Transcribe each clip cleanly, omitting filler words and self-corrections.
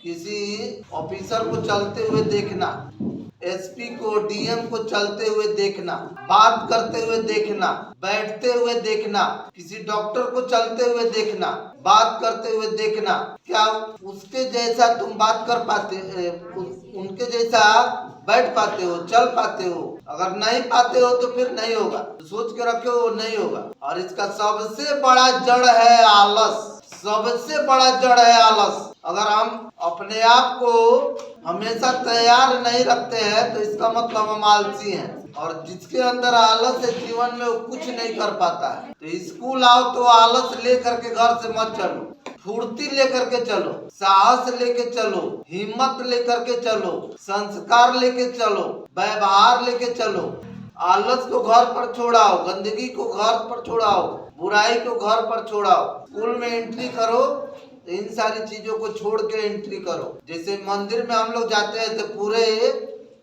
किसी ऑफिसर को चलते हुए देखना, एसपी को, डीएम को चलते हुए देखना, बात करते हुए देखना, बैठते हुए देखना, किसी डॉक्टर को चलते हुए देखना, बात करते हुए देखना, क्या उसके जैसा तुम बात कर पाते, उनके जैसा बैठ पाते हो, चल पाते हो? अगर नहीं पाते हो तो फिर नहीं होगा, तो सोच के रखो वो नहीं होगा। और इसका सबसे बड़ा जड़ है आलस, सबसे बड़ा जड़ है आलस। अगर हम अपने आप को हमेशा तैयार नहीं रखते हैं तो इसका मतलब हम आलसी हैं। और जिसके अंदर आलस है जीवन में वो कुछ नहीं कर पाता है। तो स्कूल आओ तो आलस लेकर के घर से मत चलो, फुर्ती लेकर के चलो, साहस लेके चलो, हिम्मत लेकर के चलो, संस्कार लेके चलो, व्यवहार लेके चलो। आलस को घर पर छोड़ाओ, गंदगी को घर पर छोड़ाओ, बुराई को घर पर छोड़ाओ। स्कूल में एंट्री करो तो इन सारी चीजों को छोड़ के एंट्री करो। जैसे मंदिर में हम लोग जाते हैं तो पूरे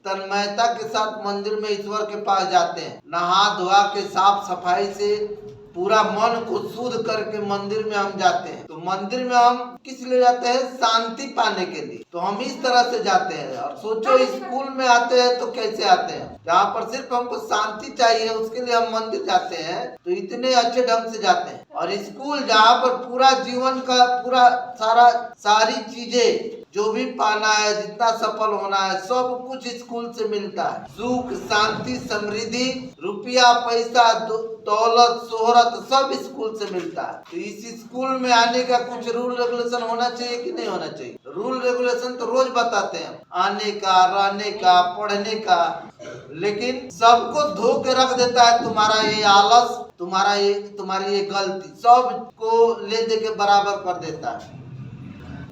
तन्मयता के साथ मंदिर में ईश्वर के पास जाते हैं, नहा धोआ के साफ सफाई से पूरा मन को शुद्ध करके मंदिर में हम जाते हैं। तो मंदिर में हम किस लिए जाते हैं? शांति पाने के लिए। तो हम इस तरह से जाते हैं। और सोचो स्कूल में आते हैं तो कैसे आते हैं, जहाँ पर सिर्फ हमको शांति चाहिए उसके लिए हम मंदिर जाते हैं तो इतने अच्छे ढंग से जाते हैं। और स्कूल जहाँ पर पूरा जीवन का पूरा सारी चीजें जो भी पाना है, जितना सफल होना है, सब कुछ स्कूल से मिलता है। सुख, शांति, समृद्धि, रुपया, पैसा, दौलत, शोहरत सब स्कूल से मिलता है। तो इस स्कूल में आने का कुछ रूल रेगुलेशन होना चाहिए कि नहीं होना चाहिए? रूल रेगुलेशन तो रोज बताते हैं, आने का, रहने का, पढ़ने का, लेकिन सबको धो के रख देता है तुम्हारा ये आलस, तुम्हारी ये गलती, सबको ले दे के बराबर कर देता है।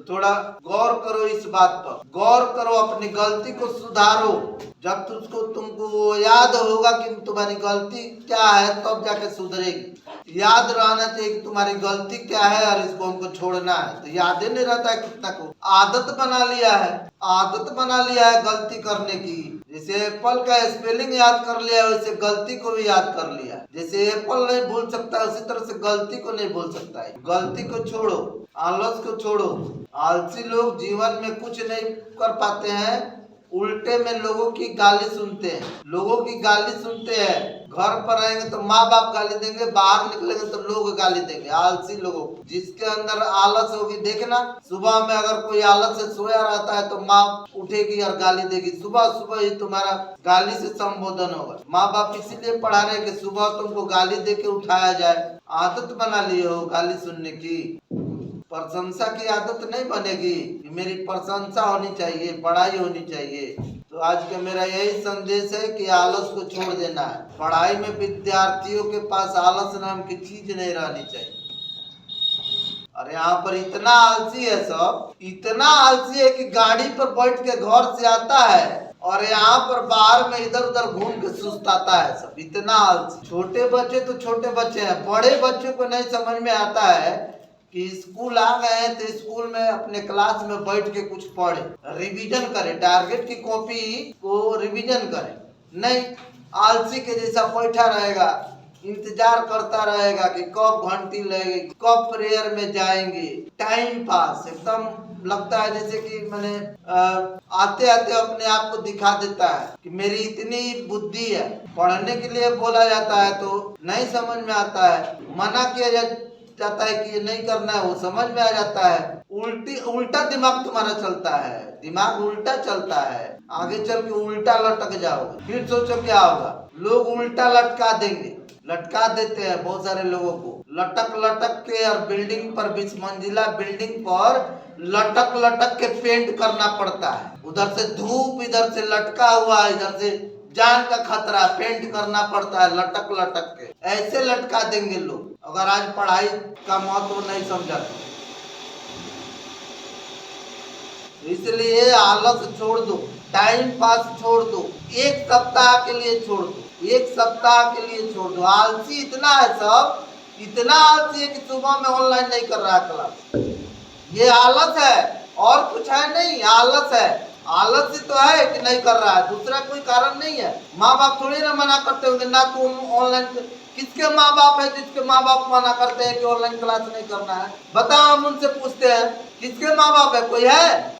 थोड़ा गौर करो इस बात पर, गौर करो, अपनी गलती को सुधारो। जब तुमको याद होगा कि तुम्हारी गलती क्या है तब जाके सुधरेगी। याद रहना चाहिए कि तुम्हारी गलती क्या है और इसको हमको छोड़ना है। तो याद ही नहीं रहता है कितना को, आदत बना लिया है गलती करने की। जैसे एप्पल का स्पेलिंग याद कर लिया वैसे गलती को भी याद कर लिया। जैसे एप्पल नहीं भूल सकता उसी तरह से गलती को नहीं भूल सकता है। गलती को छोड़ो, आलस को छोड़ो। आलसी लोग जीवन में कुछ नहीं कर पाते हैं, उल्टे में लोगों की गाली सुनते हैं। घर पर रहेंगे तो माँ बाप गाली देंगे, बाहर निकलेंगे तो लोग गाली देंगे। आलसी लोगों को, जिसके अंदर आलस होगी, देखना सुबह में अगर कोई आलस से सोया रहता है तो माँ उठेगी और गाली देगी। सुबह ही तुम्हारा गाली से संबोधन होगा। माँ बाप इसीलिए पढ़ा रहे कि सुबह तुमको गाली दे के उठाया जाए। आदत बना लिए हो गाली सुनने की, प्रशंसा की आदत नहीं बनेगी कि मेरी प्रशंसा होनी चाहिए, बड़ाई होनी चाहिए। तो आज का मेरा यही संदेश है कि आलस को छोड़ देना है। पढ़ाई में विद्यार्थियों के पास आलस नाम की चीज नहीं रहनी चाहिए। और यहाँ पर इतना आलसी है, सब इतना आलसी है कि गाड़ी पर बैठ के घर से आता है और यहाँ पर बाहर में इधर उधर घूम के सुस्ताता है। सब इतना आलसी। छोटे बच्चे तो छोटे बच्चे हैं, बड़े बच्चों को नहीं समझ में आता है कि स्कूल आ गए हैं तो स्कूल में अपने क्लास में बैठ के कुछ पढ़े, रिवीजन करे, टारगेट की कॉपी को रिवीजन करे। नहीं, आलसी के जैसा बैठा रहेगा, इंतजार करता रहेगा कि कब घंटी लगेगी, कब प्रेयर में जाएंगे। टाइम पास एकदम लगता है जैसे कि मैंने आते आते अपने आप को दिखा देता है कि मेरी इतनी बुद्धि है। पढ़ने के लिए बोला जाता है तो नहीं समझ में आता है, मना किया जाता है कि ये नहीं करना है, वो समझ में आ जाता है। उल्टा दिमाग तुम्हारा चलता है, दिमाग उल्टा चलता है, आगे चल के उल्टा लटक जाओगे। फिर सोचो क्या होगा, लोग उल्टा लटका देते हैं बहुत सारे लोगों को, लटक के। और बिल्डिंग पर 20 मंजिला बिल्डिंग पर लटक के पेंट करना पड़ता है। उधर से धूप, इधर से लटका हुआ, इधर से जान का खतरा, पेंट करना पड़ता है लटक के। ऐसे लटका देंगे लोग अगर आज पढ़ाई का महत्व नहीं समझा तो। इसलिए आलस छोड़ दो, टाइम पास छोड़ दो, एक सप्ताह के लिए छोड़ दो। आलसी इतना है, सब इतना आलसी है कि सुबह में ऑनलाइन नहीं कर रहा क्लास। ये आलस है और कुछ है नहीं, आलस है। आलस ही तो है कि नहीं कर रहा है, दूसरा कोई कारण नहीं है। माँ बाप थोड़ी ना मना करते होंगे ना तुम ऑनलाइन। किसके माँ बाप है जिसके माँ बाप मना करते हैं कि ऑनलाइन क्लास नहीं करना है? बताओ, हम उनसे पूछते हैं किसके माँ बाप है? कोई है?